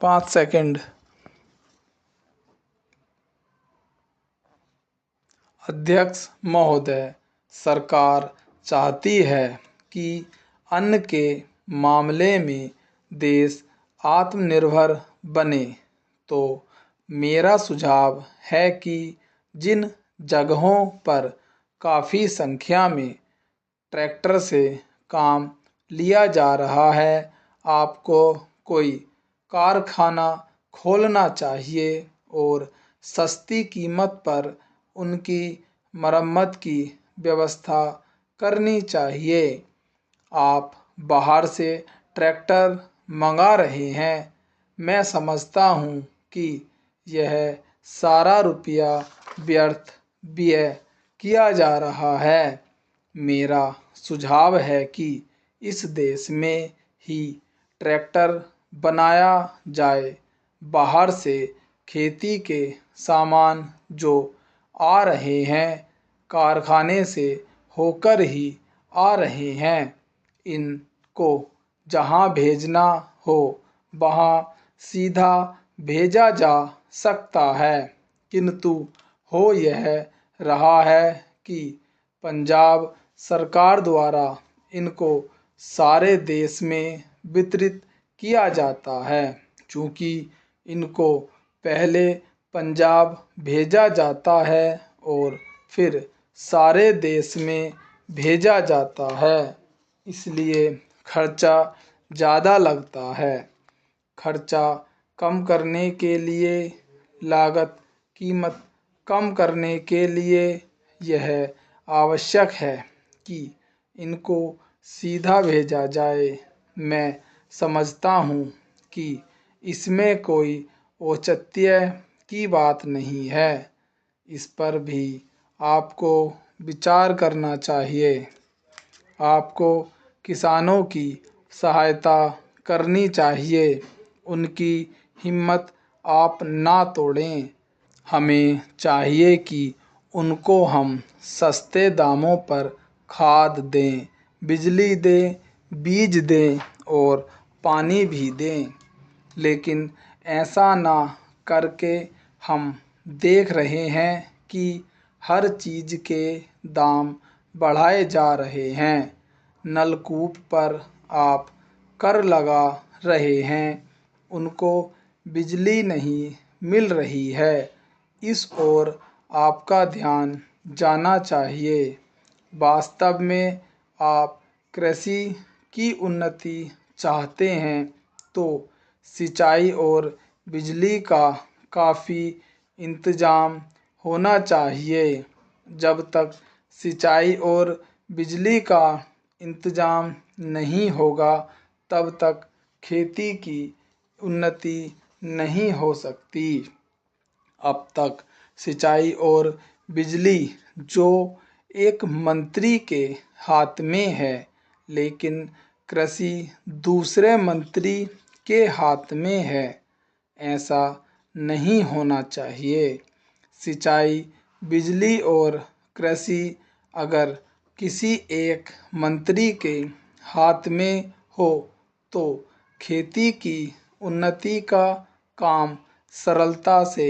5 second. अध्यक्ष महोदय, सरकार चाहती है कि अन्न के मामले में देश आत्मनिर्भर बने, तो मेरा सुझाव है कि जिन जगहों पर काफ़ी संख्या में ट्रैक्टर से काम लिया जा रहा है, आपको कोई कारखाना खोलना चाहिए और सस्ती कीमत पर उनकी मरम्मत की व्यवस्था करनी चाहिए। आप बाहर से ट्रैक्टर मंगा रहे हैं, मैं समझता हूँ कि यह सारा रुपया व्यर्थ व्यय किया जा रहा है। मेरा सुझाव है कि इस देश में ही ट्रैक्टर बनाया जाए। बाहर से खेती के सामान जो आ रहे हैं, कारखाने से होकर ही आ रहे हैं। इनको जहाँ भेजना हो वहाँ सीधा भेजा जा सकता है, किंतु हो यह रहा है कि पंजाब सरकार द्वारा इनको सारे देश में वितरित किया जाता है। चूँकि इनको पहले पंजाब भेजा जाता है और फिर सारे देश में भेजा जाता है, इसलिए खर्चा ज़्यादा लगता है। खर्चा कम करने के लिए, लागत कीमत कम करने के लिए यह आवश्यक है कि इनको सीधा भेजा जाए। मैं समझता हूँ कि इसमें कोई औचित्य की बात नहीं है। इस पर भी आपको विचार करना चाहिए। आपको किसानों की सहायता करनी चाहिए, उनकी हिम्मत आप ना तोड़ें। हमें चाहिए कि उनको हम सस्ते दामों पर खाद दें, बिजली दें, बीज दें और पानी भी दें। लेकिन ऐसा ना करके हम देख रहे हैं कि हर चीज़ के दाम बढ़ाए जा रहे हैं। नलकूप पर आप कर लगा रहे हैं, उनको बिजली नहीं मिल रही है। इस ओर आपका ध्यान जाना चाहिए। वास्तव में आप कृषि की उन्नति चाहते हैं तो सिंचाई और बिजली का काफ़ी इंतज़ाम होना चाहिए। जब तक सिंचाई और बिजली का इंतज़ाम नहीं होगा, तब तक खेती की उन्नति नहीं हो सकती। अब तक सिंचाई और बिजली जो एक मंत्री के हाथ में है, लेकिन कृषि दूसरे मंत्री के हाथ में है। ऐसा नहीं होना चाहिए। सिंचाई, बिजली और कृषि अगर किसी एक मंत्री के हाथ में हो तो खेती की उन्नति का काम सरलता से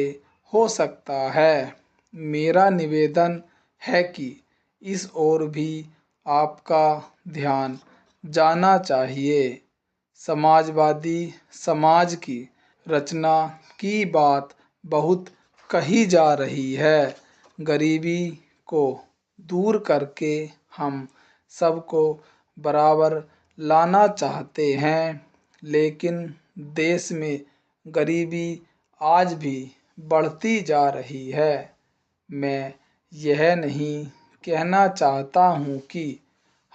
हो सकता है। मेरा निवेदन है कि इस ओर भी आपका ध्यान जाना चाहिए। समाजवादी समाज की रचना की बात बहुत कही जा रही है। गरीबी को दूर करके हम सबको बराबर लाना चाहते हैं, लेकिन देश में गरीबी आज भी बढ़ती जा रही है। मैं यह नहीं कहना चाहता हूँ कि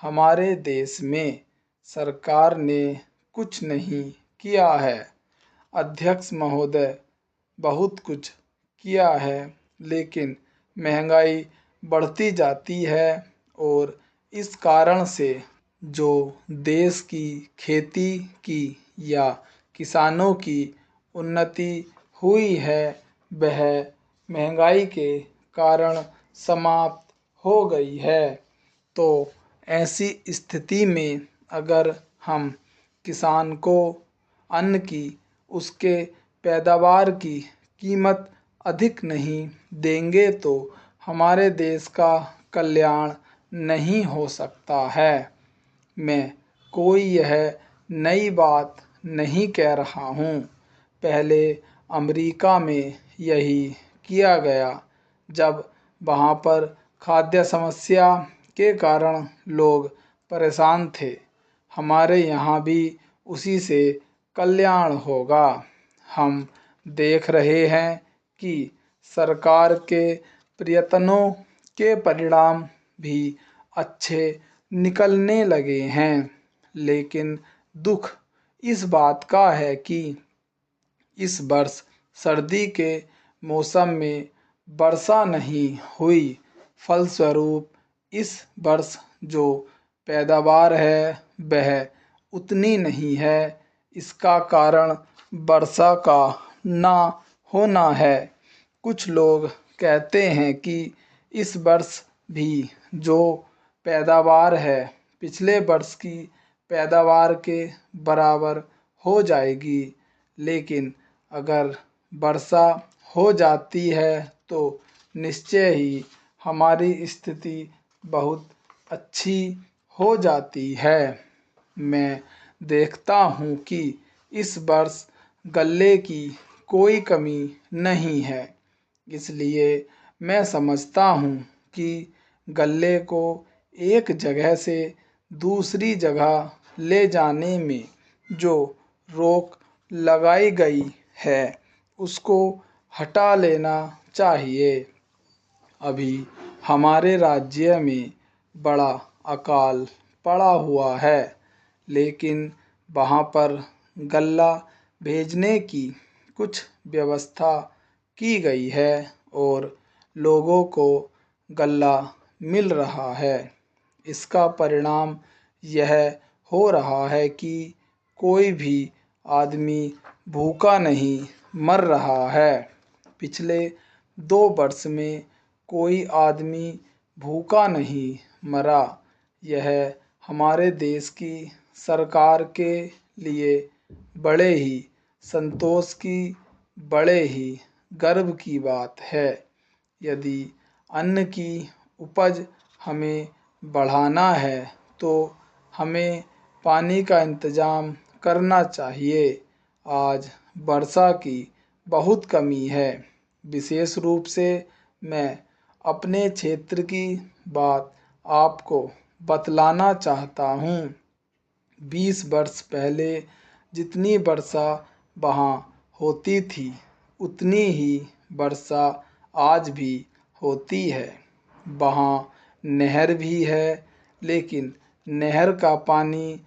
हमारे देश में सरकार ने कुछ नहीं किया है। अध्यक्ष महोदय, बहुत कुछ किया है, लेकिन महंगाई बढ़ती जाती है और इस कारण से जो देश की खेती की या किसानों की उन्नति हुई है, वह महंगाई के कारण समाप्त हो गई है। तो ऐसी स्थिति में अगर हम किसान को अन्न की उसके पैदावार की कीमत अधिक नहीं देंगे तो हमारे देश का कल्याण नहीं हो सकता है। मैं कोई यह नई बात नहीं कह रहा हूँ। पहले अमेरिका में यही किया गया जब वहाँ पर खाद्य समस्या के कारण लोग परेशान थे। हमारे यहाँ भी उसी से कल्याण होगा। हम देख रहे हैं कि सरकार के प्रयत्नों के परिणाम भी अच्छे निकलने लगे हैं, लेकिन दुख इस बात का है कि इस वर्ष सर्दी के मौसम में वर्षा नहीं हुई। फलस्वरूप इस वर्ष जो पैदावार है वह उतनी नहीं है। इसका कारण वर्षा का ना होना है। कुछ लोग कहते हैं कि इस वर्ष भी जो पैदावार है पिछले वर्ष की पैदावार के बराबर हो जाएगी, लेकिन अगर वर्षा हो जाती है तो निश्चय ही हमारी स्थिति बहुत अच्छी हो जाती है। मैं देखता हूँ कि इस वर्ष गल्ले की कोई कमी नहीं है, इसलिए मैं समझता हूँ कि गल्ले को एक जगह से दूसरी जगह ले जाने में जो रोक लगाई गई है उसको हटा लेना चाहिए। अभी हमारे राज्य में बड़ा अकाल पड़ा हुआ है, लेकिन वहाँ पर गल्ला भेजने की कुछ व्यवस्था की गई है और लोगों को गल्ला मिल रहा है। इसका परिणाम यह हो रहा है कि कोई भी आदमी भूखा नहीं मर रहा है। पिछले 2 वर्ष में कोई आदमी भूखा नहीं मरा। यह हमारे देश की सरकार के लिए बड़े ही संतोष की, बड़े ही गर्व की बात है। यदि अन्न की उपज हमें बढ़ाना है तो हमें पानी का इंतज़ाम करना चाहिए। आज वर्षा की बहुत कमी है। विशेष रूप से मैं अपने क्षेत्र की बात आपको बतलाना चाहता हूँ। 20 वर्ष पहले जितनी वर्षा वहाँ होती थी उतनी ही वर्षा आज भी होती है। वहाँ नहर भी है, लेकिन नहर का पानी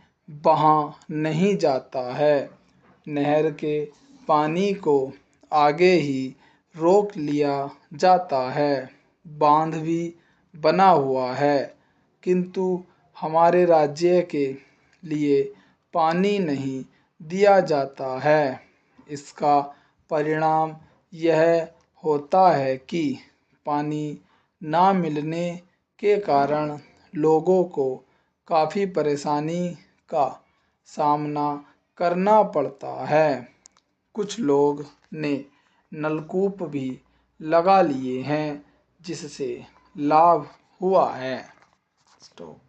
वहाँ नहीं जाता है। नहर के पानी को आगे ही रोक लिया जाता है। बांध भी बना हुआ है, किंतु हमारे राज्य के लिए पानी नहीं दिया जाता है। इसका परिणाम यह होता है कि पानी ना मिलने के कारण लोगों को काफ़ी परेशानी का सामना करना पड़ता है। कुछ लोग ने नलकूप भी लगा लिए हैं, जिससे लाभ हुआ है। स्टॉप।